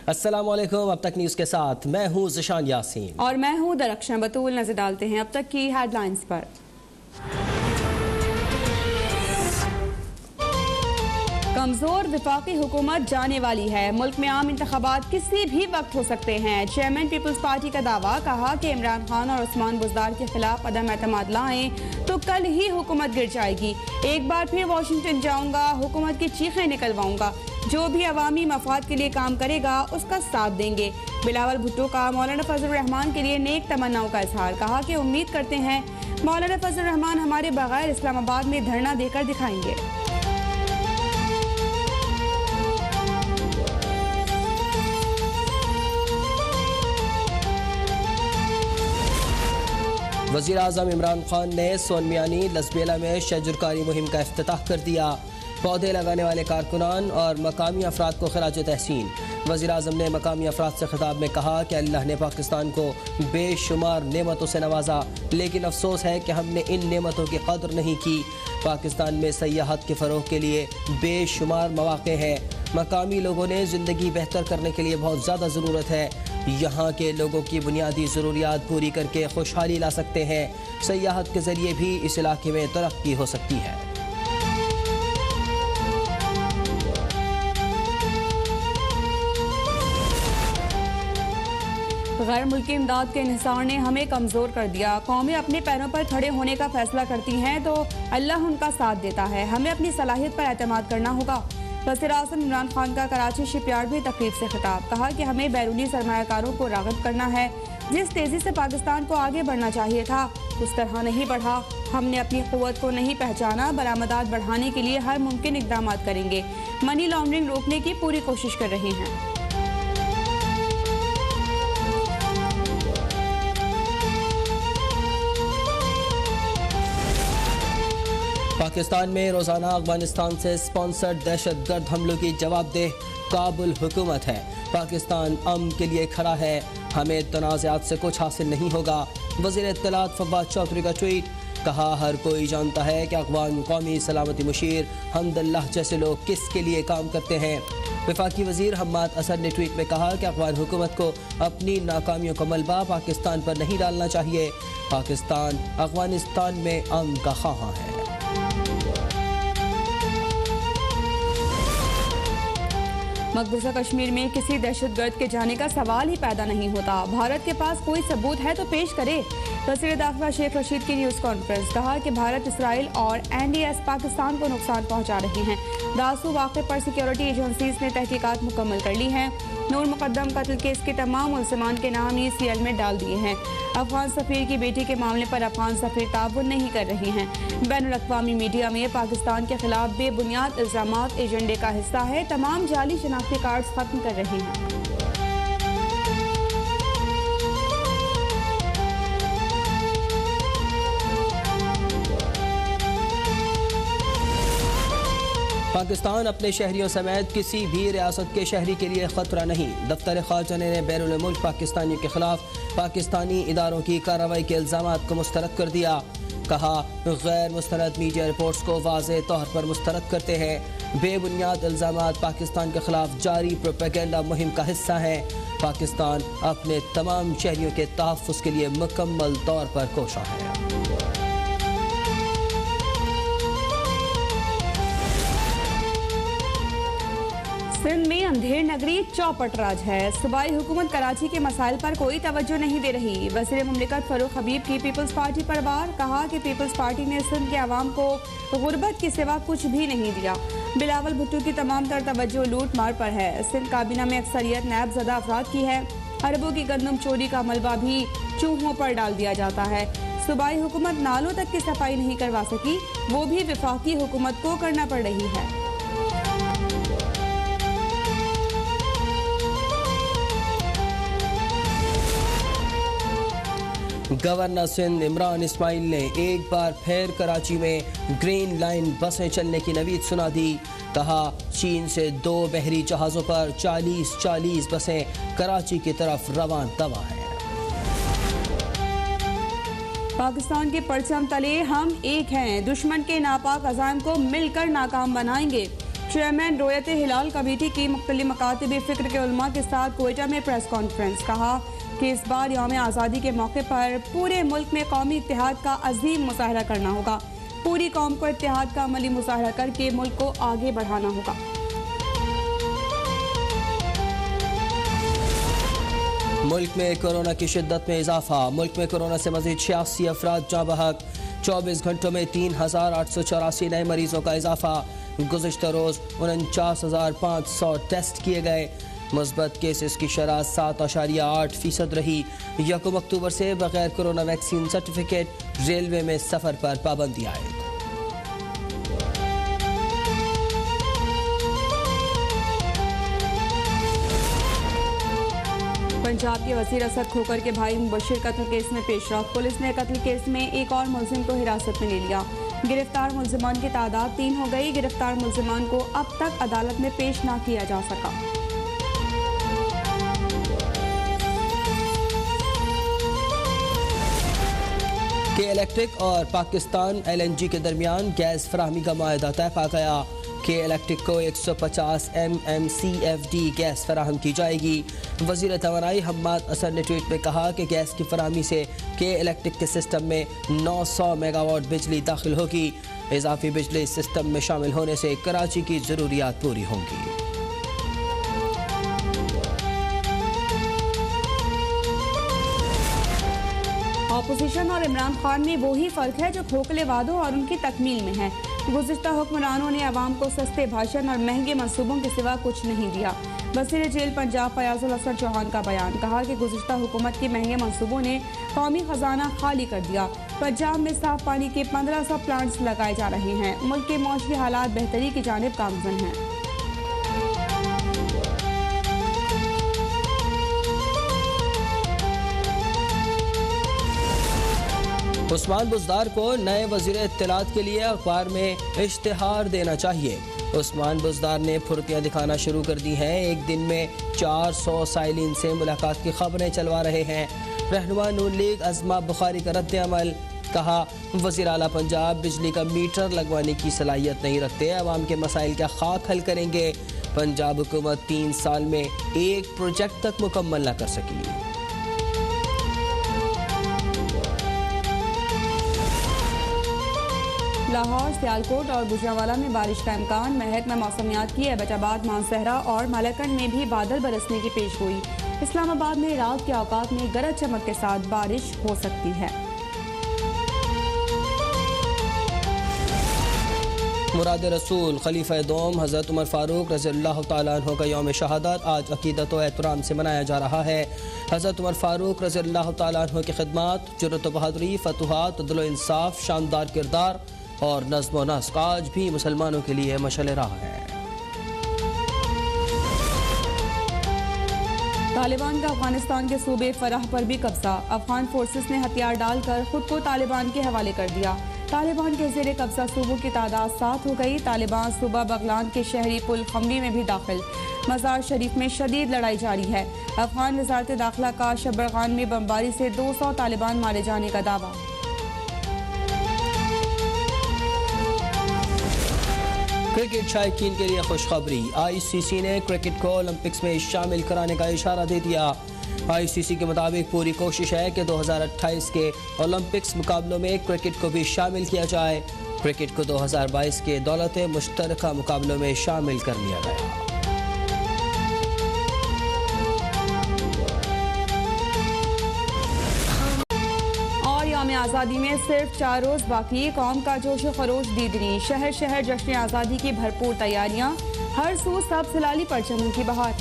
अस्सलामुअलैकुम। अब तक न्यूज़ के साथ मैं हूँ ज़िशान यासीन और मैं हूँ दरख्शां बतूल। नजर डालते हैं अब तक की हेडलाइंस पर। कमजोर विफाकी हुकूमत जाने वाली है। मुल्क में आम इंतखाबात किसी भी वक्त हो सकते हैं। चेयरमैन पीपल्स पार्टी का दावा। कहा कि इमरान खान और उस्मान बुज़दार के खिलाफ अदम एतमाद लाएं तो कल ही हुकूमत गिर जाएगी। एक बार फिर वाशिंगटन जाऊंगा, हुकूमत की चीखें निकलवाऊंगा। जो भी अवामी मफाद के लिए काम करेगा उसका साथ देंगे। बिलावल भुट्टो का मौलाना फजल रहमान के लिए नेक तमन्नाओं का इजहार। कहा कि उम्मीद करते हैं मौलाना फजल रहमान हमारे बगैर इस्लामाबाद में धरना देकर दिखाएंगे। वज़ीर आज़म इमरान खान ने सोनमियानी लसबेला में शजरकारी मुहिम का इफ्तिताह कर दिया। पौधे लगाने वाले कारकुनान और मकामी अफराद को खिराज तहसीन। वज़ीर आज़म ने मकामी अफराद से खिताब में कहा कि अल्लाह ने पाकिस्तान को बेशुमार नेमतों से नवाजा, लेकिन अफसोस है कि हमने इन नेमतों की कदर नहीं की। पाकिस्तान में सयाहत के फ़रोग़ के लिए बेशुमार मौक़े हैं। मकामी लोगों ने ज़िंदगी बेहतर करने के लिए बहुत ज़्यादा ज़रूरत है। यहाँ के लोगों की बुनियादी ज़रूरियात पूरी करके खुशहाली ला सकते हैं। सयाहत के ज़रिए भी इस इलाके में तरक्की हो सकती है। गैर मुल्की इमदाद के इंहिसार ने हमें कमज़ोर कर दिया। कौमें अपने पैरों पर खड़े होने का फैसला करती हैं तो अल्लाह उनका साथ देता है। हमें अपनी सलाहियत पर एतमाद करना होगा। वज़ीर आज़म इमरान खान का कराची शिपयार्ड में तकरीब से खिताब। कहा कि हमें बैरूनी सरमायाकारों को राग़िब करना है। जिस तेज़ी से पाकिस्तान को आगे बढ़ना चाहिए था उस तरह नहीं बढ़ा। हमने अपनी क़ुव्वत को नहीं पहचाना। बरामदात बढ़ाने के लिए हर मुमकिन इक़दाम करेंगे। मनी लॉन्ड्रिंग रोकने की पूरी कोशिश कर रहे हैं। पाकिस्तान में रोज़ाना अफगानिस्तान से स्पॉन्सर्ड दहशतगर्द हमलों की जवाबदेह काबुल हुकूमत है। पाकिस्तान अमन के लिए खड़ा है। हमें तनाज़ात से कुछ हासिल नहीं होगा। वज़ीर इत्तलात फवाद चौधरी का ट्वीट। कहा हर कोई जानता है कि अफ़गान कौमी सलामती मुशीर हमदल्लाह जैसे लोग किसके लिए काम करते हैं। वफाकी वज़ीर हम्माद असद ने ट्वीट में कहा कि अफ़गान हुकूमत को अपनी नाकामियों का मलबा पाकिस्तान पर नहीं डालना चाहिए। पाकिस्तान अफ़गानिस्तान में अमन का ख़्वाह है। मकबूजा कश्मीर में किसी दहशतगर्द के जाने का सवाल ही पैदा नहीं होता। भारत के पास कोई सबूत है तो पेश करे। वज़ीर दाखिला शेख रशीद की न्यूज़ कॉन्फ्रेंस। कहा कि भारत, इसराइल और NDS पाकिस्तान को नुकसान पहुंचा रहे हैं। दासू वाक़े पर सिक्योरिटी एजेंसीज ने तहकीकात मुकम्मल कर ली हैं। नूर मुकद्दम कत्ल केस के तमाम मुलज़मान के नाम ECL में डाल दिए हैं। अफगान सफ़ीर की बेटी के मामले पर अफगान सफ़ीर ताउन नहीं कर रहे हैं। बैनुल-अक़वामी मीडिया में पाकिस्तान के खिलाफ बेबुनियाद इल्ज़ामात एजेंडे का हिस्सा है। तमाम जाली शनाख्ती कार्ड्स खत्म कर रहे हैं। पाकिस्तान अपने शहरियों समेत किसी भी रियासत के शहरी के लिए खतरा नहीं। दफ्तर ख़ारजा ने बैरुल मुल्क पाकिस्तानियों के खिलाफ पाकिस्तानी इदारों की कार्रवाई के इल्ज़ामात को मुस्तरद कर दिया। कहा गैर मुस्तरद मीडिया रिपोर्ट्स को वाज़ेह तौर पर मुस्तरद करते हैं। बेबुनियाद इल्ज़ामात पाकिस्तान के खिलाफ जारी प्रोपेगेंडा मुहिम का हिस्सा है। पाकिस्तान अपने तमाम शहरियों के तहफ़्फ़ुज़ के लिए मुकम्मल तौर पर कोशा है। सिंध में अंधेर नगरी चौपट राज है। सूबाई हुकूमत कराची के मसाइल पर कोई तवज्जो नहीं दे रही। वज़ीर मुमलिकत फ़ारूक हबीब की पीपल्स पार्टी पर वार। कहा कि पीपल्स पार्टी ने सिंध के अवाम को गुर्बत के सिवा कुछ भी नहीं दिया। बिलावल भुट्टो की तमाम तर तवज्जो लूट मार पर है। सिंध काबीना में अक्सरियत नैब ज़दा अफराद की है। अरबों की गंदम चोरी का मलबा भी चूहों पर डाल दिया जाता है। सूबाई हुकूमत नालों तक की सफाई नहीं करवा सकी, वो भी वफाकी हुकूमत को करना पड़ रही है। गवर्नर सिंध इमरान इस्माइल ने एक बार फिर कराची में ग्रीन लाइन बसें चलने की नवीद सुना दी। कहा चीन से 2 बहरी जहाज़ों पर 40 बसें कराची की तरफ रवान दवा हैं। पाकिस्तान के परचम तले हम एक हैं। दुश्मन के नापाक अज़ाइम को मिलकर नाकाम बनाएंगे। चेयरमैन रोयत हिलाल कमेटी की मुख्तलिफ मकातब फ़िक्र के उलमा के साथ कोयटा में प्रेस कॉन्फ्रेंस। कहा कि इस बार यौम आज़ादी के मौके पर पूरे मुल्क में कौमी इत्तेहाद का अजीम मुजाहरा करना होगा। पूरी कौम को इत्तेहाद का अमली मुजाहरा करके मुल्क को आगे बढ़ाना होगा। मुल्क में कोरोना की शिद्दत में इजाफा। मुल्क में कोरोना से मजीद 86 अफराद जाँ बहक। 24 घंटों में 3884 नए मरीजों का इजाफा। गुज़िश्ता रोज़ 49,500 टेस्ट किए गए। मुस्बत केसेस की शरह 7.8% रही। 1 अक्टूबर से बगैर कोरोना वैक्सीन सर्टिफिकेट रेलवे में सफ़र पर पाबंदी आएगी। पंजाब के वज़ीर असद खोकर के भाई मुबशिर कत्ल केस में पेशरफ। पुलिस ने कत्ल केस में एक और मुलजिम को हिरासत में ले लिया। गिरफ्तार मुलजिमान की तादाद 3 हो गई। गिरफ्तार मुलजिमान को अब तक अदालत में पेश ना किया जा सका। के इलेक्ट्रिक और पाकिस्तान LNG के दरमियान गैस फराहमी का माहिदा तय पा गया। के इलेक्ट्रिक को 150 MMCFD गैस फराहम की जाएगी। वज़ीर तवानाई हम्माद असर ने ट्वीट में कहा कि गैस की फराहमी से के इलेक्ट्रिक के सिस्टम में 900 मेगावाट बिजली दाखिल होगी। इजाफी बिजली सिस्टम में शामिल होने से कराची की ज़रूरियात पूरी होंगी। अपोजिशन और इमरान खान में वही फ़र्क है जो खोखले वादों और उनकी तकमील में है। गुज़िश्ता हुक्मरानों ने अवाम को सस्ते भाषण और महंगे मंसूबों के सिवा कुछ नहीं दिया। वज़ीर जेल पंजाब फयाजुल हसन चौहान का बयान। कहा कि गुज़िश्ता हुकूमत के महंगे मंसूबों ने कौमी खजाना खाली कर दिया। पंजाब में साफ पानी के 1500 प्लांट्स लगाए जा रहे हैं। मुल्क के मौसमी हालात बेहतरी की जानिब गामज़न हैं। उस्मान बुज़दार को नए वज़ीर इत्तलात के लिए अखबार में इश्तिहार देना चाहिए। उस्मान बुज़दार ने फुर्तियाँ दिखाना शुरू कर दी हैं। एक दिन में 400 साइलिन से मुलाकात की खबरें चलवा रहे हैं। रहनुमा नून लीग अज़मा बुखारी का रद्द अमल। कहा वज़ीर आला पंजाब बिजली का मीटर लगवाने की सलाहियत नहीं रखते। अवाम के मसाइल का खाक हल करेंगे। पंजाब हुकूमत 3 साल में एक प्रोजेक्ट तक मुकम्मल न कर सकी। लाहौर, सियालकोट और गुजरांवाला में बारिश का इम्कान। महकमा मौसमियात की एबटाबाद, मानसहरा और मालाकंड में भी बादल बरसने की पेशगोई। इस्लामाबाद में रात के औकात में गरज चमक के साथ बारिश हो सकती है। मुराद रसूल खलीफा दोम हज़रत उमर फारूक रज़ियल्लाहु तआला अन्हु का यौम शहादत आज अक़ीदत व एहतराम से मनाया जा रहा है। हज़रत उमर फारूक रज़ियल्लाहु तआला अन्हु की खिदमत, जुर्रत व बहादुरी, फतूहात, अदल व इंसाफ, शानदार किरदार और नज़्म व नस्क आज भी मुसलमानों के लिए मशअल राह है। तालिबान का अफगानिस्तान के सूबे फराह पर भी कब्जा। अफगान फोर्सेस ने हथियार डालकर खुद को तालिबान के हवाले कर दिया। तालिबान के ज़ेरे कब्जा सूबों की तादाद 7 हो गई। तालिबान सूबा बगलान के शहरी पुल खमरी में भी दाखिल। मज़ार शरीफ में शदीद लड़ाई जारी है। अफगान वज़ारत दाखिला का शबरगान में बमबारी से 200 तालिबान मारे जाने का दावा। क्रिकेट शायकीन के लिए खुशखबरी। ICC ने क्रिकेट को ओलंपिक्स में शामिल कराने का इशारा दे दिया। ICC के मुताबिक पूरी कोशिश है कि 2028 के ओलंपिक्स मुकाबलों में क्रिकेट को भी शामिल किया जाए। क्रिकेट को 2022 के दौलत मुश्तरका मुकाबलों में शामिल कर लिया गया। यौम आज़ादी में सिर्फ 4 रोज़ बाकी। कौम का जोश व खरोश दीदनी। शहर शहर जश्न आज़ादी की भरपूर तैयारियां। हर सू सब सलाली परचमों की बहार।